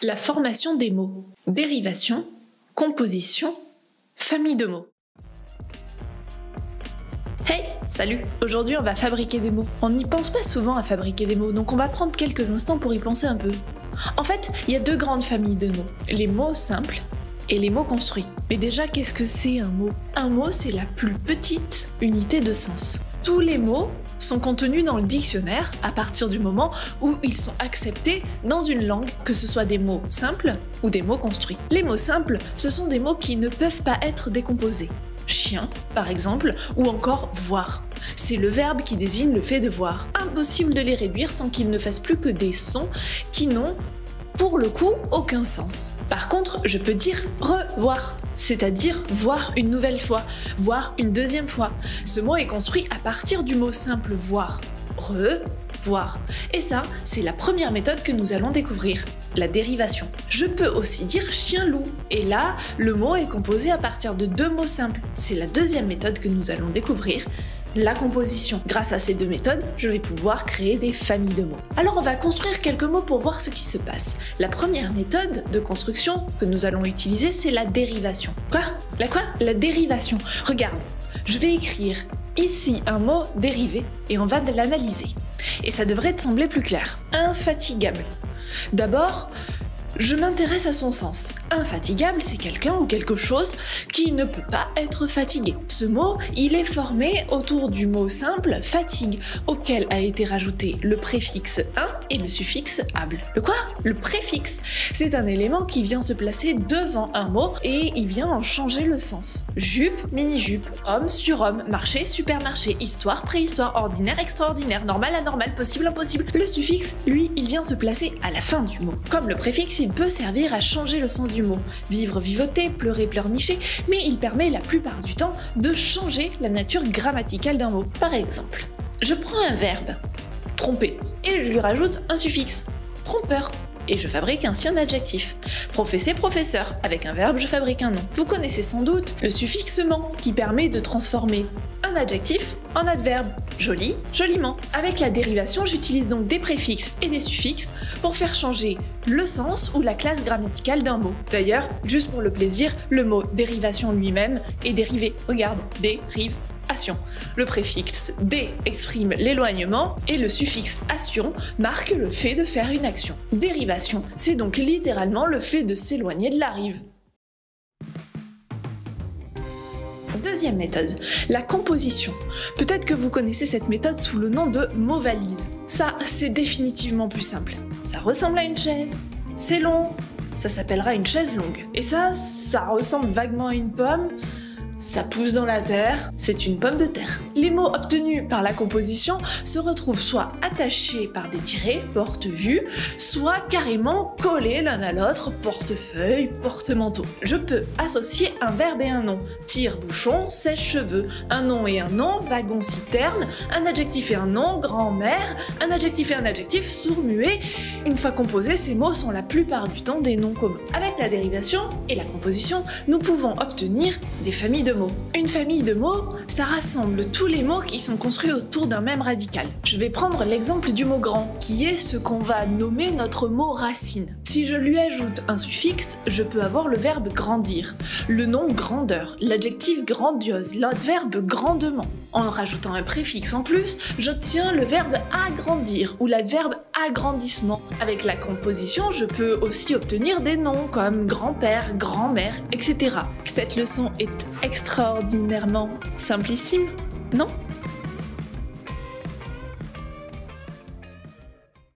La formation des mots, dérivation, composition, famille de mots. Hey, salut! Aujourd'hui on va fabriquer des mots. On n'y pense pas souvent à fabriquer des mots, donc on va prendre quelques instants pour y penser un peu. En fait, il y a deux grandes familles de mots, les mots simples et les mots construits. Mais déjà, qu'est-ce que c'est un mot? Un mot, c'est la plus petite unité de sens. Tous les mots sont contenus dans le dictionnaire à partir du moment où ils sont acceptés dans une langue, que ce soit des mots simples ou des mots construits. Les mots simples, ce sont des mots qui ne peuvent pas être décomposés. Chien, par exemple, ou encore voir. C'est le verbe qui désigne le fait de voir. Impossible de les réduire sans qu'ils ne fassent plus que des sons qui n'ont, pour le coup, aucun sens. Par contre, je peux dire revoir, c'est-à-dire voir une nouvelle fois, voir une deuxième fois. Ce mot est construit à partir du mot simple voir. Revoir. Et ça, c'est la première méthode que nous allons découvrir, la dérivation. Je peux aussi dire chien-loup. Et là, le mot est composé à partir de deux mots simples. C'est la deuxième méthode que nous allons découvrir, la composition. Grâce à ces deux méthodes, je vais pouvoir créer des familles de mots. Alors on va construire quelques mots pour voir ce qui se passe. La première méthode de construction que nous allons utiliser, c'est la dérivation. Quoi? La dérivation. Regarde, je vais écrire ici un mot dérivé et on va l'analyser. Et ça devrait te sembler plus clair. Infatigable. D'abord, je m'intéresse à son sens. Infatigable, c'est quelqu'un ou quelque chose qui ne peut pas être fatigué. Ce mot, il est formé autour du mot simple fatigue, auquel a été rajouté le préfixe un et le suffixe able. Le quoi? Le préfixe. C'est un élément qui vient se placer devant un mot et il vient en changer le sens. Jupe, mini-jupe, homme, surhomme, marché, supermarché, histoire, préhistoire, ordinaire, extraordinaire, normal, anormal, possible, impossible. Le suffixe, lui, il vient se placer à la fin du mot. Comme le préfixe, il peut servir à changer le sens du mot. Vivre, vivoter, pleurer, pleurnicher, mais il permet la plupart du temps de changer la nature grammaticale d'un mot. Par exemple, je prends un verbe, tromper, et je lui rajoute un suffixe, trompeur, et je fabrique ainsi un adjectif. Professer, professeur, avec un verbe, je fabrique un nom. Vous connaissez sans doute le suffixe ment, qui permet de transformer un adjectif en adverbe. Joli, joliment. Avec la dérivation, j'utilise donc des préfixes et des suffixes pour faire changer le sens ou la classe grammaticale d'un mot. D'ailleurs, juste pour le plaisir, le mot dérivation lui-même est dérivé. Regarde, dérivation. Le préfixe dé exprime l'éloignement et le suffixe ation marque le fait de faire une action. Dérivation, c'est donc littéralement le fait de s'éloigner de la rive. Deuxième méthode, la composition. Peut-être que vous connaissez cette méthode sous le nom de mot-valise. Ça, c'est définitivement plus simple. Ça ressemble à une chaise, c'est long, ça s'appellera une chaise longue. Et ça ressemble vaguement à une pomme, ça pousse dans la terre, c'est une pomme de terre. Les mots obtenus par la composition se retrouvent soit attachés par des tirets, porte-vue, soit carrément collés l'un à l'autre, portefeuille, porte-manteau. Je peux associer un verbe et un nom, tire-bouchon, sèche-cheveux, un nom et un nom, wagon-citerne, un adjectif et un nom, grand-mère, un adjectif et un adjectif, sourd-muet. Une fois composés, ces mots sont la plupart du temps des noms communs. Avec la dérivation et la composition, nous pouvons obtenir des familles de mots. Une famille de mots, ça rassemble tous les mots qui sont construits autour d'un même radical. Je vais prendre l'exemple du mot grand, qui est ce qu'on va nommer notre mot racine. Si je lui ajoute un suffixe, je peux avoir le verbe grandir, le nom grandeur, l'adjectif grandiose, l'adverbe grandement. En rajoutant un préfixe en plus, j'obtiens le verbe agrandir ou l'adverbe agrandissement. Avec la composition, je peux aussi obtenir des noms comme grand-père, grand-mère, etc. Cette leçon est extraordinairement simplissime, non ?